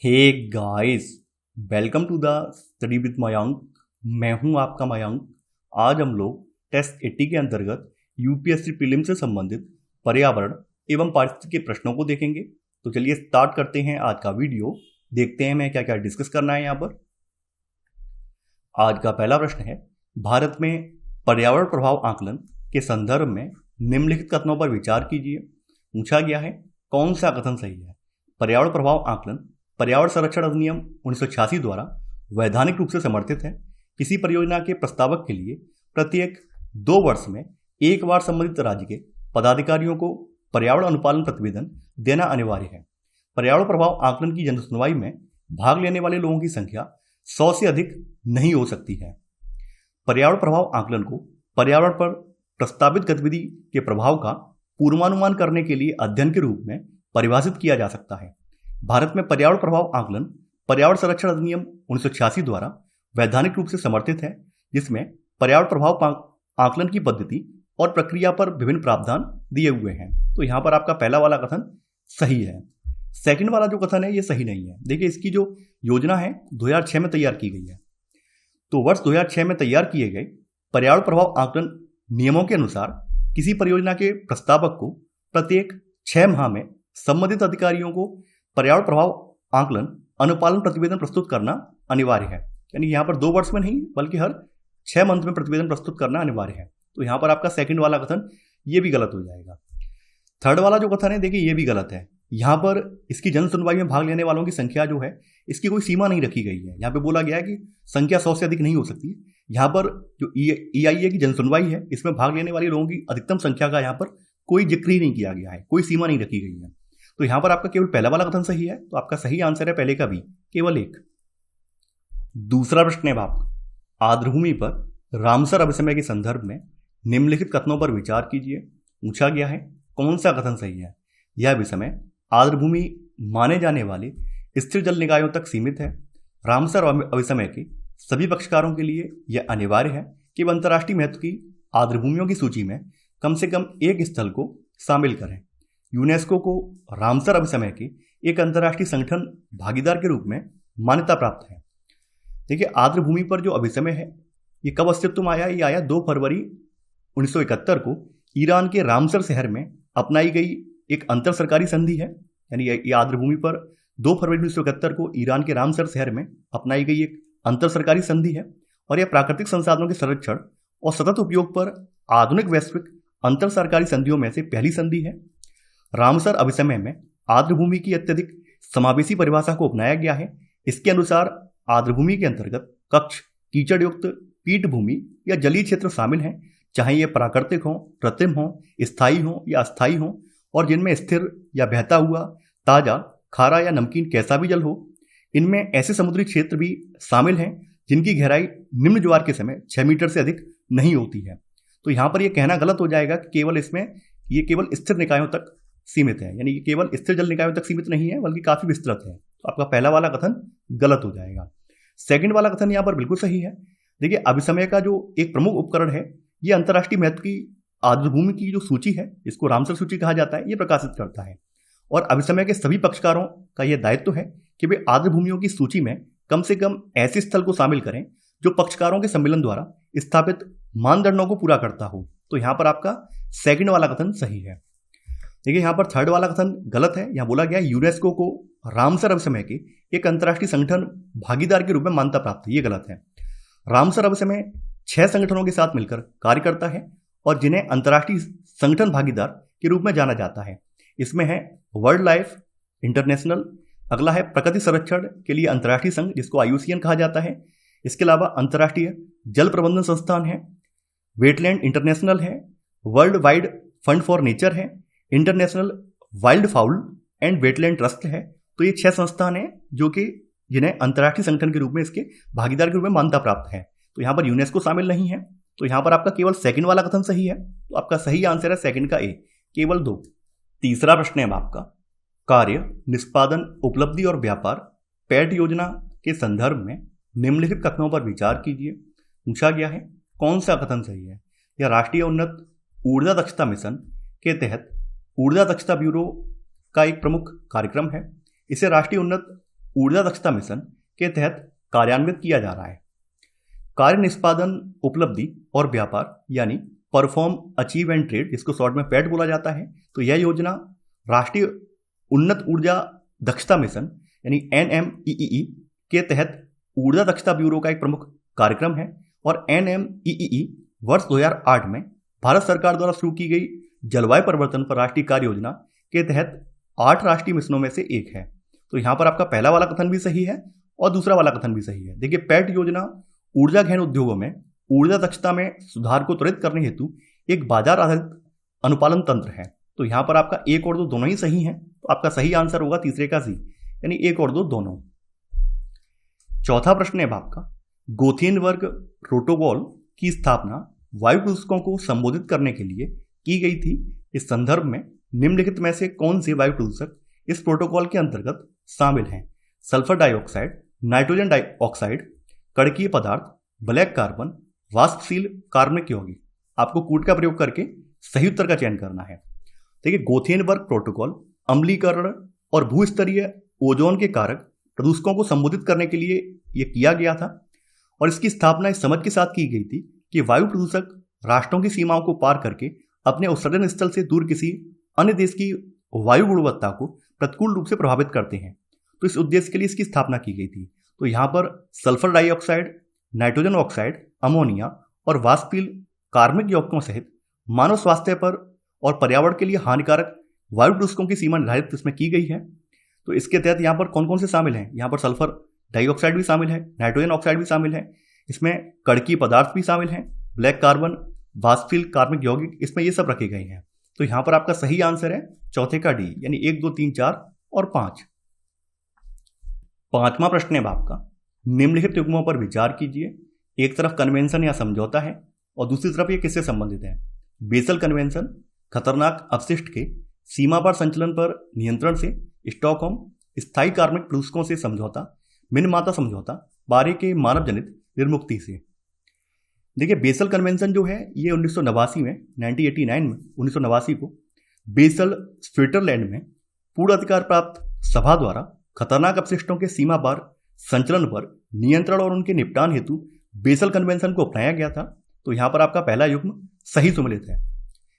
Hey guys, welcome to the study with Mayank. मैं हूं आपका मयंक। आज हम लोग टेस्ट 80 के अंतर्गत यूपीएससी प्रीलिम से संबंधित पर्यावरण एवं पारिस्थितिकी के प्रश्नों को देखेंगे। तो चलिए स्टार्ट करते हैं आज का वीडियो। देखते हैं मैं क्या क्या डिस्कस करना है यहाँ पर। आज का पहला प्रश्न है, भारत में पर्यावरण प्रभाव आकलन के संदर्भ में निम्नलिखित कथनों पर विचार कीजिए। पूछा गया है कौन सा कथन सही है। पर्यावरण प्रभाव आकलन पर्यावरण संरक्षण अधिनियम 1986 द्वारा वैधानिक रूप से समर्थित है। किसी परियोजना के प्रस्तावक के लिए प्रत्येक 2 वर्ष में एक बार संबंधित राज्य के पदाधिकारियों को पर्यावरण अनुपालन प्रतिवेदन देना अनिवार्य है। पर्यावरण प्रभाव आकलन की जनसुनवाई में भाग लेने वाले लोगों की संख्या 100 से अधिक नहीं हो सकती है। पर्यावरण प्रभाव आकलन को पर्यावरण पर प्रस्तावित गतिविधि के प्रभाव का पूर्वानुमान करने के लिए अध्ययन के रूप में परिभाषित किया जा सकता है। भारत में पर्यावरण प्रभाव आकलन पर्यावरण संरक्षण अधिनियम 1986 द्वारा वैधानिक रूप से समर्थित है, जिसमें पर्यावरण प्रभाव आकलन की पद्धति और प्रक्रिया पर विभिन्न प्रावधान दिए हुए हैं। तो यहाँ पर आपका पहला वाला कथन सही है। सेकंड वाला जो कथन है ये सही नहीं है। देखिए, इसकी जो योजना है 2006 में तैयार की गई है। तो वर्ष 2006 में तैयार किए गए पर्यावरण प्रभाव आकलन नियमों के अनुसार किसी परियोजना के प्रस्तावक को प्रत्येक 6 माह में संबंधित अधिकारियों को पर्यावरण प्रभाव आकलन अनुपालन प्रतिवेदन प्रस्तुत करना अनिवार्य है। यानी यहाँ पर 2 वर्ष में नहीं बल्कि हर 6 मंथ में प्रतिवेदन प्रस्तुत करना अनिवार्य है। तो यहाँ पर आपका सेकंड वाला कथन ये भी गलत हो जाएगा। थर्ड वाला जो कथन है, देखिए ये भी गलत है। यहाँ पर इसकी जन सुनवाई में भाग लेने वालों की संख्या जो है इसकी कोई सीमा नहीं रखी गई है। यहाँ पे बोला गया है कि संख्या 100 से अधिक नहीं हो सकती। यहाँ पर जो EIA की जन सुनवाई है इसमें भाग लेने वाले लोगों की अधिकतम संख्या का यहाँ पर कोई जिक्र ही नहीं किया गया है, कोई सीमा नहीं रखी गई है। तो यहाँ पर आपका केवल पहला वाला कथन सही है। तो आपका सही आंसर है पहले का भी, केवल एक। दूसरा प्रश्न है आपका, आर्द्रभूमि पर रामसर अभिसमय के संदर्भ में निम्नलिखित कथनों पर विचार कीजिए। पूछा गया है कौन सा कथन सही है। यह अभिसमय आर्द्रभूमि माने जाने वाले स्थिर जल निकायों तक सीमित है। रामसर अभिसमय के सभी पक्षकारों के लिए यह अनिवार्य है कि वह अंतर्राष्ट्रीय महत्व की आर्द्रभूमियों की सूची में कम से कम एक स्थल को शामिल करें। यूनेस्को को रामसर अभिसमय के एक अंतर्राष्ट्रीय संगठन भागीदार के रूप में मान्यता प्राप्त है। देखिए, आर्द्रभूमि पर जो अभिसमय है ये कब अस्तित्व में आया? ये आया 2 फरवरी 1971 को ईरान के रामसर शहर में अपनाई गई एक अंतर सरकारी संधि है। यानी ये आर्द्रभूमि पर 2 फरवरी 1971 को ईरान के रामसर शहर में अपनाई गई एक अंतर सरकारी संधि है। और यह प्राकृतिक संसाधनों के संरक्षण और सतत उपयोग पर आधुनिक वैश्विक अंतर सरकारी संधियों में से पहली संधि है। रामसर अभिसमय में आर्द्रभूमि की अत्यधिक समावेशी परिभाषा को अपनाया गया है। इसके अनुसार आर्द्रभूमि के अंतर्गत कक्ष, कीचड़ युक्त पीठभूमि या जलीय क्षेत्र शामिल हैं, चाहे ये प्राकृतिक हों, कृत्रिम हों, स्थायी हों या अस्थायी हों, और जिनमें स्थिर या बहता हुआ, ताजा, खारा या नमकीन कैसा भी जल हो। इनमें ऐसे समुद्री क्षेत्र भी शामिल हैं जिनकी गहराई निम्न ज्वार के समय 6 मीटर से अधिक नहीं होती है। तो यहाँ पर यह कहना गलत हो जाएगा कि ये केवल स्थिर निकायों तक सीमित है। यानी ये केवल स्थिर जल निकायों तक सीमित नहीं है बल्कि काफी विस्तृत है। तो आपका पहला वाला कथन गलत हो जाएगा। सेकंड वाला कथन यहाँ पर बिल्कुल सही है। देखिए, अभिसमय का जो एक प्रमुख उपकरण है ये अंतर्राष्ट्रीय महत्व की आर्द्रभूमि की जो सूची है, इसको रामसर सूची कहा जाता है, ये प्रकाशित करता है। और अभिसमय के सभी पक्षकारों का यह दायित्व है कि वे आर्द्रभूमियों की सूची में कम से कम ऐसे स्थल को शामिल करें जो पक्षकारों के सम्मेलन द्वारा स्थापित मानदंडों को पूरा करता हो। तो यहाँ पर आपका सेकंड वाला कथन सही है। देखिए, यहाँ पर थर्ड वाला कथन गलत है। यहाँ बोला गया यूनेस्को को रामसर अभिसमय के एक अंतर्राष्ट्रीय संगठन भागीदार के रूप में मान्यता प्राप्त है, ये गलत है। रामसर अभिसमय 6 संगठनों के साथ मिलकर कार्य करता है और जिन्हें अंतर्राष्ट्रीय संगठन भागीदार के रूप में जाना जाता है। इसमें है वर्ल्ड लाइफ इंटरनेशनल, अगला है प्रकृति संरक्षण के लिए अंतर्राष्ट्रीय संघ जिसको IUCN कहा जाता है। इसके अलावा अंतर्राष्ट्रीय जल प्रबंधन संस्थान है, वेटलैंड इंटरनेशनल है, world wide fund for nature है, international wild fowl and wetland trust है। तो ये 6 संस्थान हैं जो कि जिन्हें अंतर्राष्ट्रीय संगठन के रूप में इसके भागीदार के रूप में मान्यता प्राप्त है। तो यहाँ पर यूनेस्को शामिल नहीं है। तो यहाँ पर आपका केवल सेकंड वाला कथन सही है। तो आपका सही आंसर है सेकंड का ए, केवल 2। तीसरा प्रश्न है आपका, कार्य, निष्पादन, उपलब्धि और व्यापार पैट योजना के संदर्भ में निम्नलिखित कथनों पर विचार कीजिए। पूछा गया है कौन सा कथन सही है। यह राष्ट्रीय उन्नत ऊर्जा दक्षता मिशन के तहत ऊर्जा दक्षता ब्यूरो का एक प्रमुख कार्यक्रम है। इसे राष्ट्रीय उन्नत ऊर्जा दक्षता मिशन के तहत कार्यान्वित किया जा रहा है। कार्य निष्पादन, उपलब्धि और व्यापार यानी परफॉर्म, अचीव एंड ट्रेड, जिसको शॉर्ट में पैट बोला जाता है। तो यह योजना राष्ट्रीय उन्नत ऊर्जा दक्षता मिशन यानी NMEEE के तहत ऊर्जा दक्षता ब्यूरो का एक प्रमुख कार्यक्रम है और NMEEE वर्ष 2008 में भारत सरकार द्वारा शुरू की गई जलवायु परिवर्तन पर राष्ट्रीय कार्य योजना के तहत 8 राष्ट्रीय मिशनों में से एक है। तो यहाँ पर आपका पहला वाला कथन भी सही है और दूसरा वाला कथन भी सही है। देखिए, पैट योजना ऊर्जा गहन उद्योगों में ऊर्जा दक्षता में सुधार को त्वरित करने हेतु एक बाजार आधारित अनुपालन तंत्र है। तो यहाँ पर आपका 1 और 2 दोनों ही सही हैं, तो आपका सही आंसर होगा तीसरे का सी, यानी 1 और 2 दोनों। चौथा प्रश्न है आपका, गोथेनबर्ग प्रोटोकॉल की स्थापना वायु प्रदूषकों को संबोधित करने के लिए की गई थी। इस संदर्भ में निम्नलिखित में से कौन से वायु प्रदूषक इस प्रोटोकॉल के अंतर्गत शामिल हैं? सल्फर डाइऑक्साइड, नाइट्रोजन डाइऑक्साइड, कड़कीय पदार्थ, ब्लैक कार्बन, वाष्पशील कार्बनिक यौगिक। आपको कूट का प्रयोग करके सही उत्तर का चयन करना है। देखिए, गोथेनबर्ग प्रोटोकॉल अम्लीकरण और भूस्तरीय ओजोन के कारक प्रदूषकों को संबोधित करने के लिए यह किया गया था और इसकी स्थापना इस समझ के साथ की गई थी कि वायु प्रदूषक राष्ट्रों की सीमाओं को पार करके अपने उत्सर्जन स्थल से दूर किसी अन्य देश की वायु गुणवत्ता को प्रतिकूल रूप से प्रभावित करते हैं। तो इस उद्देश्य के लिए इसकी स्थापना की गई थी। तो यहाँ पर sulphur dioxide, nitrogen oxide, ammonia और वाष्पशील कार्बनिक यौगिकों सहित मानव स्वास्थ्य पर और पर्यावरण के लिए हानिकारक वायु प्रदूषकों की सीमा निर्धारित इसमें की गई है। तो इसके तहत यहाँ पर कौन कौन से शामिल हैं? यहाँ पर सल्फर डाइऑक्साइड भी शामिल है, नाइट्रोजन ऑक्साइड भी शामिल है, इसमें कड़कीय पदार्थ भी शामिल हैं, ब्लैक कार्बन, वाष्पशील कार्बनिक यौगिक, इसमें ये सब रखे गए हैं। तो यहाँ पर आपका सही आंसर है चौथे का डी, यानी 1, 2, 3, 4 और 5। पांचवा प्रश्न है आपका, निम्नलिखित युग्मों पर विचार कीजिए। एक तरफ कन्वेंशन या समझौता है और दूसरी तरफ ये किससे संबंधित है? बेसल कन्वेंशन खतरनाक अपशिष्ट के सीमा पार संचलन पर नियंत्रण से, स्टॉकहोम स्थायी कार्बनिक प्रदूषकों से समझौता, मिनमाता समझौता, पारे के मानव जनित निर्मुक्ति से। देखिए, बेसल कन्वेंशन जो है ये 1989 में 1989 को बेसल स्विट्जरलैंड में पूर्ण अधिकार प्राप्त सभा द्वारा खतरनाक अपशिष्टों के सीमा पार संचलन पर नियंत्रण और उनके निपटान हेतु बेसल कन्वेंशन को अपनाया गया था। तो यहां पर आपका पहला युग्म सही सम्मिलित है।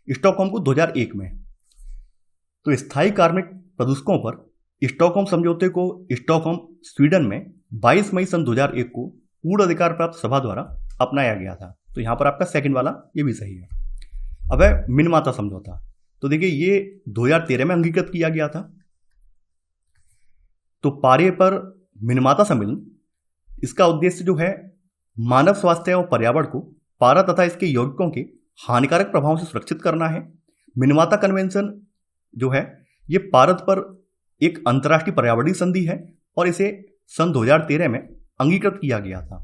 स्टॉकहोम को 2001 में। तो स्थायी कार्बनिक प्रदूषकों पर स्टॉकहोम समझौते को स्टॉकहोम स्वीडन में 22 मई सन 2001 को पूर्ण अधिकार प्राप्त सभा द्वारा अपनाया गया था। तो यहां पर आपका सेकंड वाला ये भी सही है। अब है मिनमाता समझौता। तो देखिए, ये 2013 में अंगीकृत किया गया था। तो पारे पर मिनमाता सम्मेलन, इसका उद्देश्य जो है मानव स्वास्थ्य और पर्यावरण को पारा तथा इसके यौगिकों के हानिकारक प्रभावों से सुरक्षित करना है। मिनमाता कन्वेंशन जो है ये भारत पर एक अंतर्राष्ट्रीय पर्यावरणीय संधि है और इसे सन 2013 में अंगीकृत किया गया था।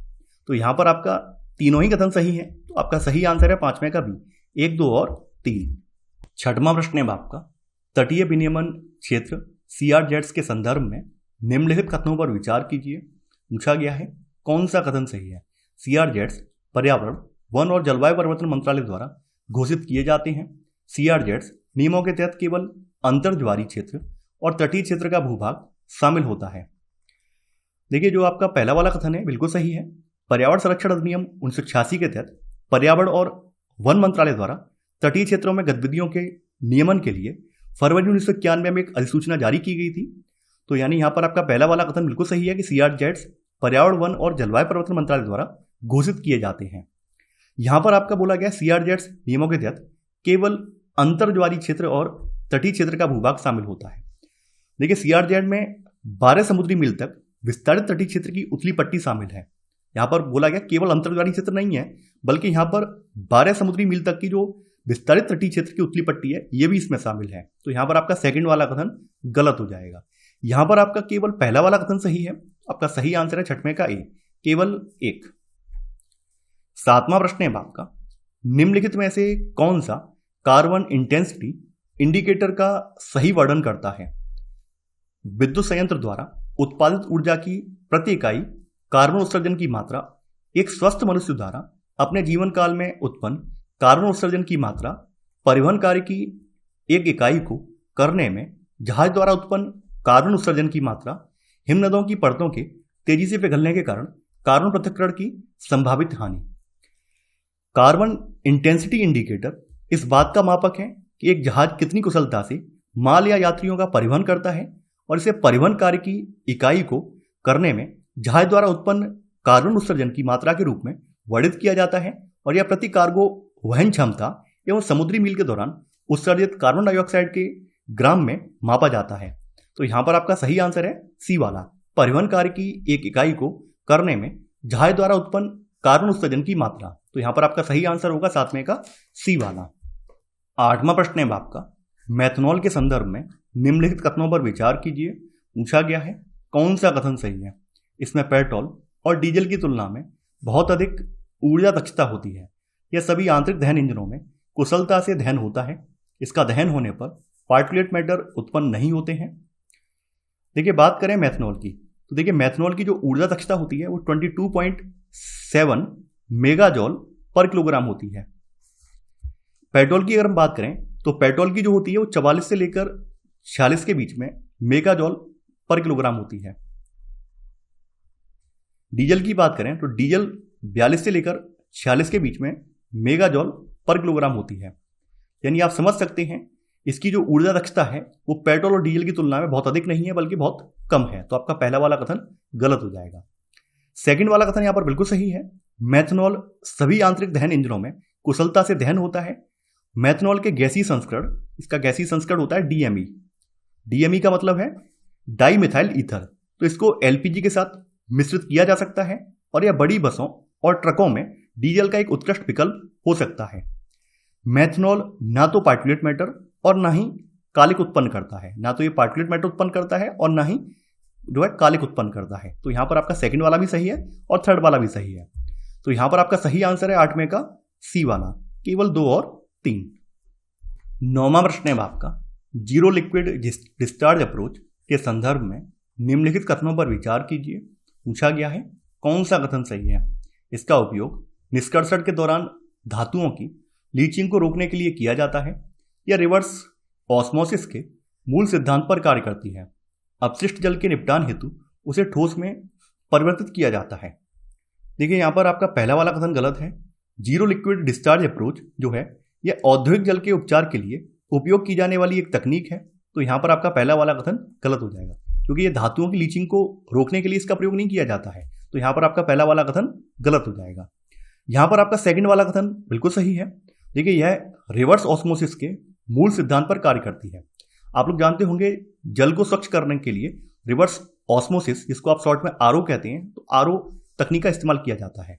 तो यहां पर आपका तीनों ही कथन सही है। तो आपका सही आंसर है 5वें का भी, 1, 2 और 3। छठवां प्रश्न है आपका, तटीय विनियमन क्षेत्र CRZs के संदर्भ में निम्नलिखित कथनों पर विचार कीजिए। पूछा गया है कौन सा कथन सही है? CRZs पर्यावरण, वन और जलवायु परिवर्तन मंत्रालय द्वारा घोषित किए जाते हैं। CRZs नियमों के तहत केवल अंतर्ज्वारीय क्षेत्र और तटीय क्षेत्र का भूभाग शामिल होता है। देखिए, जो आपका पहला वाला कथन है बिल्कुल सही है। पर्यावरण संरक्षण अधिनियम 1986 के तहत पर्यावरण और वन मंत्रालय द्वारा तटीय क्षेत्रों में गतिविधियों के नियमन के लिए फरवरी 1991 में एक अधिसूचना जारी की गई थी। तो यानी यहाँ पर आपका पहला वाला कथन बिल्कुल सही है कि CRZs पर्यावरण, वन और जलवायु परिवर्तन मंत्रालय द्वारा घोषित किए जाते हैं। यहाँ पर आपका बोला गया CRZs नियमों के तहत केवल अंतर्ज्वारीय क्षेत्र और तटीय क्षेत्र का भूभाग शामिल होता है। देखिए, CRZ में 12 समुद्री मील तक विस्तारित तटीय क्षेत्र की उथली पट्टी शामिल है। यहाँ पर बोला गया केवल अंतर्ज्वारीय क्षेत्र नहीं है, बल्कि यहाँ पर 12 समुद्री मील तक की जो विस्तारित तटीय क्षेत्र की उथली पट्टी है ये भी इसमें शामिल है। तो यहाँ पर आपका सेकंड वाला कथन गलत हो जाएगा। यहाँ पर आपका केवल पहला वाला कथन सही है। आपका सही आंसर है 6वें का ए, केवल 1। 7वां प्रश्न है आपका, निम्नलिखित में से कौन सा कार्बन इंटेंसिटी इंडिकेटर का सही वर्णन करता है? विद्युत संयंत्र द्वारा उत्पादित ऊर्जा की प्रति इकाई कार्बन उत्सर्जन की मात्रा, एक स्वस्थ मनुष्य द्वारा अपने जीवन काल में उत्पन्न कार्बन उत्सर्जन की मात्रा, परिवहन कार्य की एक इकाई को करने में जहाज द्वारा उत्पन्न कार्बन उत्सर्जन की मात्रा, हिमनदों की परतों के तेजी से पिघलने के कारण कार्बन पृथक्करण की संभावित हानि। कार्बन इंटेंसिटी इंडिकेटर इस बात का मापक है कि एक जहाज कितनी कुशलता से माल या यात्रियों का परिवहन करता है, और इसे परिवहन कार्य की इकाई को करने में जहाज द्वारा उत्पन्न कार्बन उत्सर्जन की मात्रा के रूप में वर्णित किया जाता है, और यह प्रति कार्गो वहन क्षमता एवं समुद्री मील के दौरान उत्सर्जित कार्बन डाइऑक्साइड के ग्राम में मापा जाता है। तो यहाँ पर आपका सही आंसर है सी वाला, परिवहन कार्य की एक इकाई को करने में जहाज द्वारा उत्पन्न कार्बन उत्सर्जन की मात्रा। तो यहाँ पर आपका सही आंसर होगा 7वें का सी वाला। 8वां प्रश्न है आपका, मेथनॉल के संदर्भ में निम्नलिखित कथनों पर विचार कीजिए। पूछा गया है कौन सा कथन सही है। इसमें पेट्रोल और डीजल की तुलना में बहुत अधिक ऊर्जा दक्षता होती है। यह सभी आंतरिक दहन इंजनों में कुशलता से दहन होता है। इसका दहन होने पर पार्टिकुलेट मैटर उत्पन्न नहीं होते हैं। देखिए बात करें मेथनॉल की, तो देखिए मेथनॉल की जो ऊर्जा दक्षता होती है वो 22.7 मेगाजॉल पर किलोग्राम होती है। पेट्रोल की अगर हम बात करें तो पेट्रोल की जो होती है वो 44 से लेकर 46 के बीच में मेगाजॉल पर किलोग्राम होती है। डीजल की बात करें तो डीजल 42 से लेकर 46 के बीच में मेगाजॉल पर किलोग्राम होती है। यानी आप समझ सकते हैं इसकी जो ऊर्जा दक्षता है वो पेट्रोल और डीजल की तुलना में बहुत अधिक नहीं है, बल्कि बहुत कम है। तो आपका पहला वाला कथन गलत हो जाएगा। सेकंड वाला कथन यहां पर बिल्कुल सही है। मेथनॉल सभी आंतरिक दहन इंजनों में कुशलता से दहन होता है। मेथनॉल के गैसीय संस्करण, इसका गैसीय संस्करण होता है डीएमई। डीएमई का मतलब है डाई मिथाइल ईथर। तो इसको एलपीजी के साथ मिश्रित किया जा सकता है, और यह बड़ी बसों और ट्रकों में डीजल का एक उत्कृष्ट विकल्प हो सकता है। मेथनॉल ना तो पार्टिकुलेट मैटर और ना ही कालिक उत्पन्न करता है, ना तो ये पार्टिकुलेट मैटर उत्पन्न करता है और ना ही जो है कालिक उत्पन्न करता है। तो यहां पर आपका सेकंड वाला भी सही है और थर्ड वाला भी सही है। तो यहां पर आपका सही आंसर है 8वें का सी वाला, केवल 2 और 3। 9वां प्रश्न है आपका, जीरो लिक्विड डिस्चार्ज अप्रोच के संदर्भ में निम्नलिखित कथनों पर विचार कीजिए। पूछा गया है कौन सा कथन सही है। इसका उपयोग निष्कर्षण के दौरान धातुओं की लीचिंग को रोकने के लिए किया जाता है। यह रिवर्स ऑस्मोसिस के मूल सिद्धांत पर कार्य करती है। अपशिष्ट जल के निपटान हेतु उसे ठोस में परिवर्तित किया जाता है। देखिए यहाँ पर आपका पहला वाला कथन गलत है। जीरो लिक्विड डिस्चार्ज अप्रोच जो है यह औद्योगिक जल के उपचार के लिए उपयोग की जाने वाली एक तकनीक है। तो यहाँ पर आपका पहला वाला कथन गलत हो जाएगा, क्योंकि यह धातुओं की लीचिंग को रोकने के लिए इसका प्रयोग नहीं किया जाता है। तो यहाँ पर आपका पहला वाला कथन गलत हो जाएगा। यहाँ पर आपका सेकंड वाला कथन बिल्कुल सही है। देखिए यह रिवर्स ऑस्मोसिस के मूल सिद्धांत पर कार्य करती है। आप लोग जानते होंगे जल को स्वच्छ करने के लिए रिवर्स ऑस्मोसिस, जिसको आप शॉर्ट में आरओ कहते हैं, तो आरओ तकनीक का इस्तेमाल किया जाता है।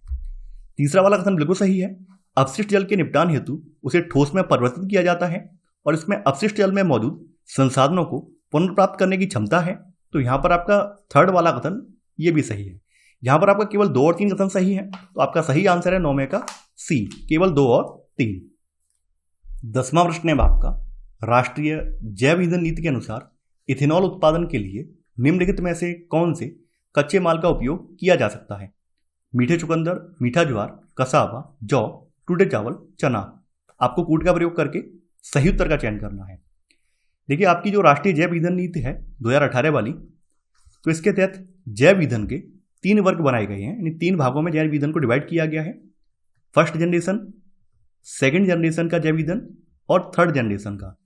तीसरा वाला कथन बिल्कुल सही है। अपशिष्ट जल के निपटान हेतु उसे ठोस में परिवर्तित किया जाता है, और इसमें अपशिष्ट जल में मौजूद संसाधनों को पुनर्प्राप्त करने की क्षमता है। तो यहाँ पर आपका थर्ड वाला कथन ये भी सही है। यहाँ पर आपका केवल 2 और 3 कथन सही है। तो आपका सही आंसर है 9वें का सी, केवल 2 और 3। 10वां प्रश्न है आपका, राष्ट्रीय जैव ईंधन नीति के अनुसार इथेनॉल उत्पादन के लिए निम्नलिखित में से कौन से कच्चे माल का उपयोग किया जा सकता है। मीठे चुकंदर, मीठा ज्वार, कसावा, जौ, टूटे चावल, चना। आपको कूट का प्रयोग करके सही उत्तर का चयन करना है। देखिए आपकी जो राष्ट्रीय जैव ईंधन नीति है 2018 वाली, तो इसके तहत जैव ईंधन के 3 वर्ग बनाए गए हैं। यानी 3 भागों में जैव ईंधन को डिवाइड किया गया है। फर्स्ट जनरेशन, सेकंड जनरेशन का जैव ईंधन और थर्ड जनरेशन का।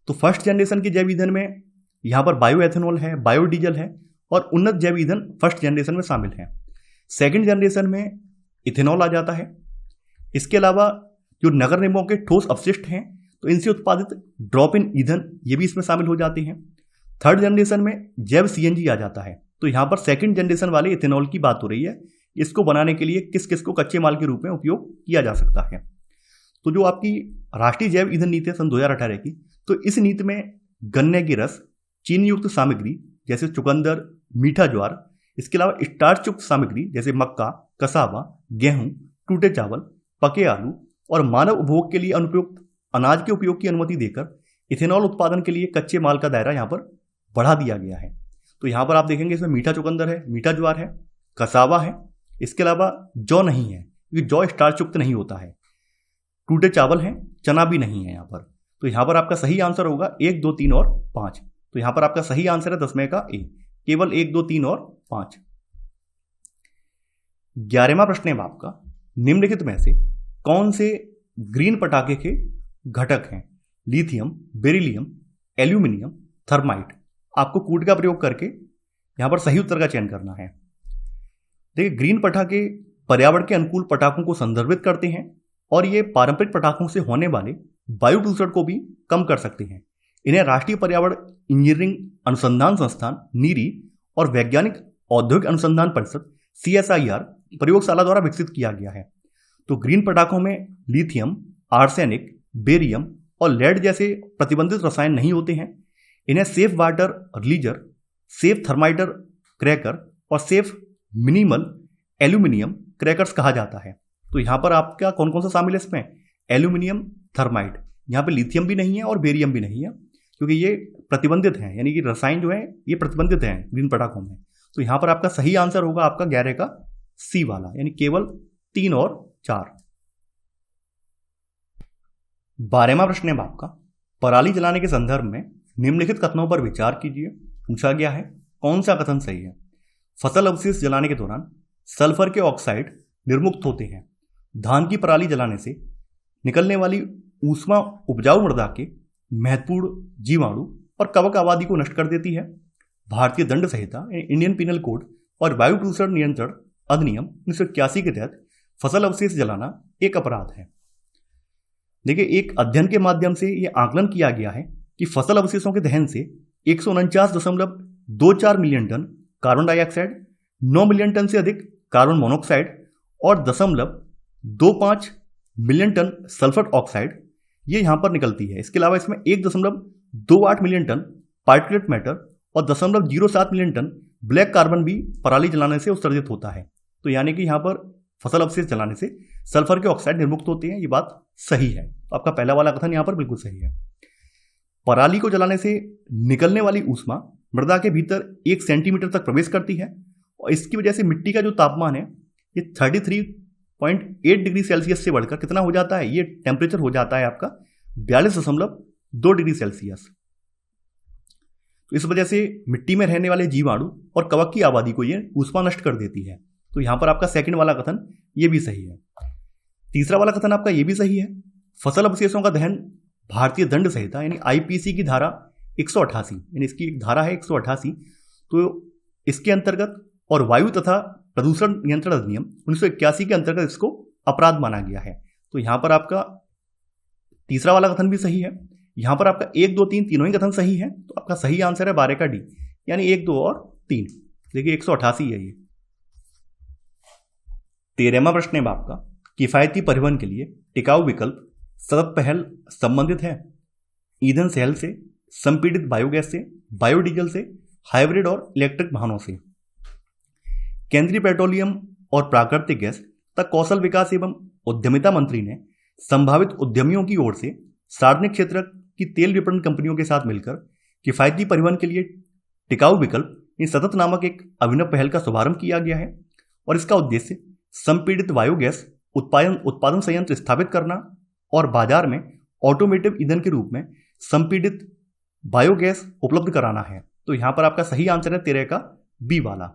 तो फर्स्ट जनरेशन के जैव ईंधन में यहाँ पर बायो एथेनॉल है, बायो डीजल है, और उन्नत जैव ईंधन फर्स्ट जनरेशन में शामिल है। सेकंड जनरेशन में इथेनॉल आ जाता है। इसके अलावा जो नगर निगमों के ठोस अपशिष्ट हैं, तो इनसे उत्पादित ड्रॉप इन ईंधन ये भी इसमें शामिल हो जाते हैं। थर्ड जनरेशन में जैव सीएनजी आ जाता है। तो यहाँ पर सेकंड जनरेशन वाले इथेनॉल की बात हो रही है। इसको बनाने के लिए किस किस को कच्चे माल के रूप में उपयोग किया जा सकता है। तो जो आपकी राष्ट्रीय जैव ईंधन नीति है सन 2018 की, तो इस नीति में गन्ने की रस, चीनी युक्त सामग्री जैसे चुकंदर, मीठा ज्वार, इसके अलावा स्टार्च युक्त सामग्री जैसे मक्का, कसावा, गेहूं, टूटे चावल, पके आलू और मानव उपभोग के लिए अनुपयुक्त अनाज के उपयोग की अनुमति देकर इथेनॉल उत्पादन के लिए कच्चे माल का दायरा यहाँ पर बढ़ा दिया गया है। तो यहाँ पर आप देखेंगे इसमें मीठा चुकंदर है, मीठा ज्वार है, कसावा है, इसके अलावा जौ नहीं है क्योंकि जौ स्टार्च युक्त नहीं होता है, टूटे चावल हैं, चना भी नहीं है यहाँ पर। तो यहाँ पर आपका सही आंसर होगा 1, 2, 3 और 5। तो यहाँ पर आपका सही आंसर है 10वें का ए, केवल 1, 2, 3 और 5। 11वां प्रश्न है आपका, निम्नलिखित में से कौन से ग्रीन पटाखे के घटक हैं? Lithium, beryllium, aluminium, thermite. आपको कूट का प्रयोग करके यहां पर सही उत्तर का चयन करना है। देखिए, ग्रीन पटाखे पर्यावरण के अनुकूल पटाखों को संदर्भित करते हैं और ये पारंपरिक पटाखों से होने वाले वायु प्रदूषण को भी कम कर सकते हैं। इन्हें राष्ट्रीय पर्यावरण इंजीनियरिंग अनुसंधान संस्थान नीरी और वैज्ञानिक औद्योगिक अनुसंधान परिषद CSIR प्रयोगशाला द्वारा विकसित किया गया है। तो ग्रीन पटाखों में लिथियम, आर्सेनिक, बेरियम और लेड जैसे प्रतिबंधित रसायन नहीं होते हैं। इन्हें सेफ वाटर रिलीजर, सेफ थर्माइटर क्रैकर और सेफ मिनिमल एल्यूमिनियम क्रैकर्स कहा जाता है। तो यहाँ पर आपका कौन कौन सा शामिल है इसमें? Aluminium, thermite. यहाँ पे लिथियम भी नहीं है और बेरियम भी नहीं है, क्योंकि ये प्रतिबंधित हैं, यानी कि रसायन जो है ये प्रतिबंधित हैं ग्रीन पटाखों में। तो यहाँ पर आपका सही आंसर होगा आपका 11 का C वाला, यानी केवल 3 और 4। 12वां प्रश्न है आपका, पराली जलाने के संदर्भ में निम्नलिखित कथनों पर विचार कीजिए। पूछा गया है कौन सा कथन सही है? फसल अवशेष जलाने के दौरान सल्फर के ऑक्साइड निर्मुक्त होते हैं। धान की पराली जलाने से निकलने वाली ऊष्मा उपजाऊ मृदा के महत्वपूर्ण जीवाणु और कवक आबादी को नष्ट कर देती है। भारतीय दंड संहिता इंडियन पिनल कोड और वायु प्रदूषण नियंत्रण अधिनियम 1981 के तहत फसल अवशेष जलाना एक अपराध है। देखिए, एक अध्ययन के माध्यम से यह आकलन किया गया है कि फसल अवशेषों के दहन से 149.24 million ton carbon dioxide, 9 million ton से अधिक कार्बन मोनोऑक्साइड और 0.25 मिलियन टन सल्फर ऑक्साइड ये यहां पर निकलती है। इसके अलावा इसमें 1.28 मिलियन टन पार्टिकुलेट मैटर और 0.07 मिलियन टन ब्लैक कार्बन भी पराली जलाने से उत्सर्जित होता है। तो यानी कि यहां पर फसल अवशेष जलाने से सल्फर के ऑक्साइड निर्मुक्त होते हैं, ये बात सही है। तो आपका पहला वाला कथन यहां पर बिल्कुल सही है। पराली को जलाने से निकलने वाली ऊष्मा मृदा के भीतर 1 सेंटीमीटर तक प्रवेश करती है और इसकी वजह से मिट्टी का जो तापमान है ये 33.8 डिग्री सेल्सियस से बढ़कर कितना हो जाता है? ये टेम्परेचर हो जाता है आपका 42.2 डिग्री सेल्सियस। तो इस वजह से मिट्टी में रहने वाले जीवाणु और कवक की आबादी को ये ऊष्मा नष्ट कर देती है। तो यहां पर आपका सेकंड वाला कथन ये भी सही है। तीसरा वाला कथन आपका ये भी सही है। फसल अवशेषों का दहन भारतीय दंड संहिता यानी IPC की धारा 188, यानी इसकी एक धारा है 188, तो इसके अंतर्गत और वायु तथा प्रदूषण नियंत्रण अधिनियम 1981 के अंतर्गत इसको अपराध माना गया है। तो यहां पर आपका तीसरा वाला कथन भी सही है। यहां पर आपका 1, 2, 3 तीनों ही कथन सही है। तो आपका सही आंसर है 12 का D, यानी 1, 2 और 3। देखिए 188 है ये। 13वां प्रश्न है आपका, किफायती परिवहन के लिए टिकाऊ विकल्प सतत पहल संबंधित है। ईंधन सेल से, संपीड़ित बायोगैस से, बायोडीजल से, हाइब्रिड और इलेक्ट्रिक वाहनों से। केंद्रीय पेट्रोलियम और प्राकृतिक गैस तथा कौशल विकास एवं उद्यमिता मंत्री ने संभावित उद्यमियों की ओर से सार्वजनिक क्षेत्र की तेल विपणन कंपनियों के साथ मिलकर किफायती परिवहन के लिए टिकाऊ विकल्प सतत नामक एक अभिनव पहल का शुभारंभ किया गया है और इसका उद्देश्य संपीड़ित बायोगैस उत्पादन संयंत्र स्थापित करना और बाजार में ऑटोमेटिव ईंधन के रूप में संपीड़ित बायोगैस उपलब्ध कराना है। तो यहां पर आपका सही आंसर है 13 का B वाला।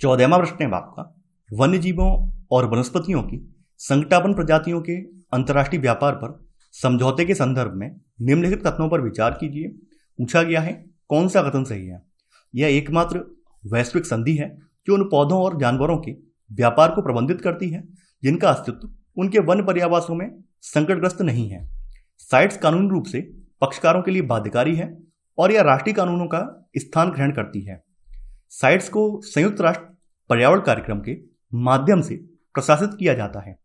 14वां प्रश्न है आपका, वन्य जीवों और वनस्पतियों की संकटापन्न प्रजातियों के अंतर्राष्ट्रीय व्यापार पर समझौते के संदर्भ में निम्नलिखित कथनों पर विचार कीजिए। पूछा गया है कौन सा कथन सही है? यह एकमात्र वैश्विक संधि है जो उन पौधों और जानवरों के व्यापार को प्रबंधित करती है जिनका अस्तित्व उनके वन पर्यावासों में संकटग्रस्त नहीं है। साइट्स कानूनी रूप से पक्षकारों के लिए बाध्यकारी है और यह राष्ट्रीय कानूनों का स्थान ग्रहण करती है। साइट्स को संयुक्त राष्ट्र पर्यावरण कार्यक्रम के माध्यम से प्रशासित किया जाता है।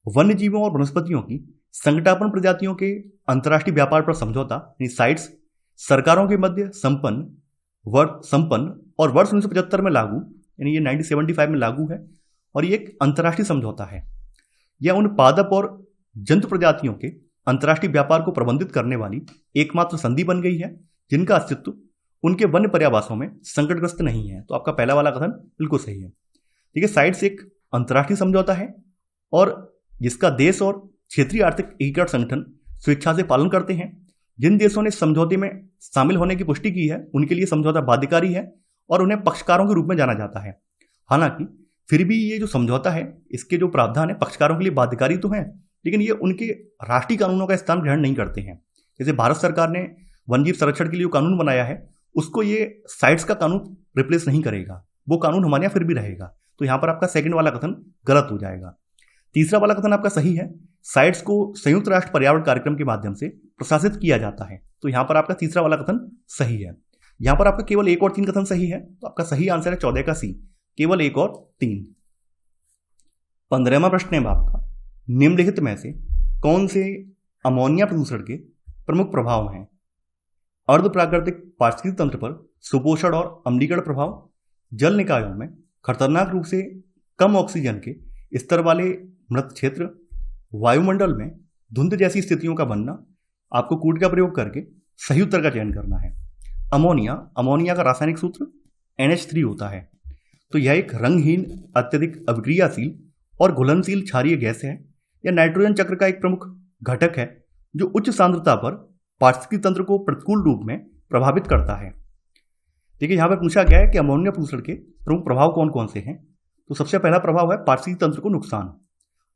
वन्य जीवों और वनस्पतियों की संकटापन्न प्रजातियों के अंतर्राष्ट्रीय व्यापार पर समझौता यानी साइट्स सरकारों के मध्य संपन्न और वर्ष 1975 में लागू, यानी ये 1975 में लागू है और ये एक अंतर्राष्ट्रीय समझौता है। यह उन पादप और जंतु प्रजातियों के अंतर्राष्ट्रीय व्यापार को प्रबंधित करने वाली एकमात्र संधि बन गई है जिनका अस्तित्व उनके वन्य पर्यावासों में संकटग्रस्त नहीं है। तो आपका पहला वाला कथन बिल्कुल सही है। देखिए, साइट्स एक अंतर्राष्ट्रीय समझौता है और जिसका देश और क्षेत्रीय आर्थिक एकीकरण संगठन स्वेच्छा से पालन करते हैं। जिन देशों ने समझौते में शामिल होने की पुष्टि की है उनके लिए समझौता बाध्यकारी है और उन्हें पक्षकारों के रूप में जाना जाता है। हालांकि फिर भी ये जो समझौता है इसके जो प्रावधान है पक्षकारों के लिए बाध्यकारी तो हैं, लेकिन ये उनके राष्ट्रीय कानूनों का स्थान ग्रहण नहीं करते हैं। जैसे भारत सरकार ने वन्यजीव संरक्षण के लिए कानून बनाया है उसको ये साइट्स का कानून रिप्लेस नहीं करेगा, वो कानून हमारे यहाँ फिर भी रहेगा। तो यहाँ पर आपका सेकंड वाला कथन गलत हो जाएगा। तीसरा वाला कथन आपका सही है, साइट्स को संयुक्त राष्ट्र पर्यावरण कार्यक्रम के माध्यम से प्रशासित किया जाता है। तो यहाँ पर आपका तीसरा वाला कथन सही है। यहाँ पर आपका केवल 1 और 3 कथन सही है, तो आपका सही आंसर है 14 का सी, केवल 1 और 3। 15वां प्रश्न है आपका, निम्नलिखित में से कौन से अमोनिया प्रदूषण के प्रमुख प्रभाव हैं? अर्ध प्राकृतिक पारिस्थितिक तंत्र पर सुपोषण और अम्लीकरण प्रभाव, जल निकायों में खतरनाक रूप से कम ऑक्सीजन के स्तर वाले मृत क्षेत्र, वायुमंडल में धुंध जैसी स्थितियों का बनना। आपको कूट का प्रयोग करके सही उत्तर का चयन करना है। अमोनिया का रासायनिक सूत्र NH3 होता है। तो यह एक रंगहीन, अत्यधिक अभिक्रियाशील और घुलनशील क्षारीय गैस है। यह नाइट्रोजन चक्र का एक प्रमुख घटक है जो उच्च सांद्रता पर पारिस्थितिक तंत्र को प्रतिकूल रूप में प्रभावित करता है। देखिए यहाँ पे पूछा गया है कि अमोनिया प्रदूषण के प्रमुख प्रभाव कौन कौन से हैं। तो सबसे पहला प्रभाव है पारिस्थितिक तंत्र को नुकसान।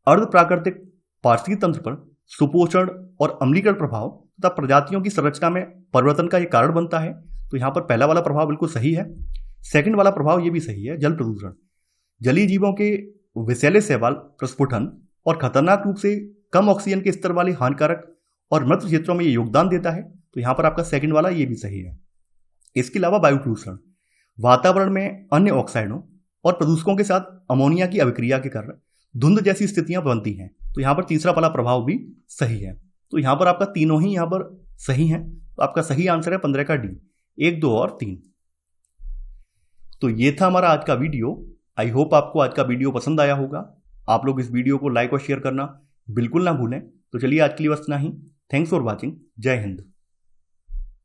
अर्ध प्राकृतिक पारिस्थितिक तंत्र पर सुपोषण और अम्लीकरण प्रभाव तथा प्रजातियों की संरचना में परिवर्तन का यह कारण बनता है। तो यहाँ पर पहला वाला प्रभाव बिल्कुल सही है। सेकंड वाला प्रभाव ये भी सही है, जल प्रदूषण। जलीय जीवों के विषैले शैवाल प्रस्फुटन और खतरनाक रूप से कम ऑक्सीजन के स्तर वाले हानिकारक और मृत क्षेत्रों में ये योगदान देता है। तो यहाँ पर आपका सेकंड वाला ये भी सही है। इसके अलावा वायु प्रदूषण, वातावरण में अन्य ऑक्साइडों और प्रदूषकों के साथ अमोनिया की अभिक्रिया के कारण धुंध जैसी स्थितियां बनती हैं। तो यहाँ पर तीसरा वाला प्रभाव भी सही है। तो यहाँ पर आपका तीनों ही यहाँ पर सही हैं। तो आपका सही आंसर है 15 का डी, 1, 2 और 3। तो ये था हमारा आज का वीडियो। आई होप आपको आज का वीडियो पसंद आया होगा। आप लोग इस वीडियो को लाइक और शेयर करना बिल्कुल ना भूलें। तो चलिए आज के लिए बस इतना ही। Thanks for watching. जय हिंद।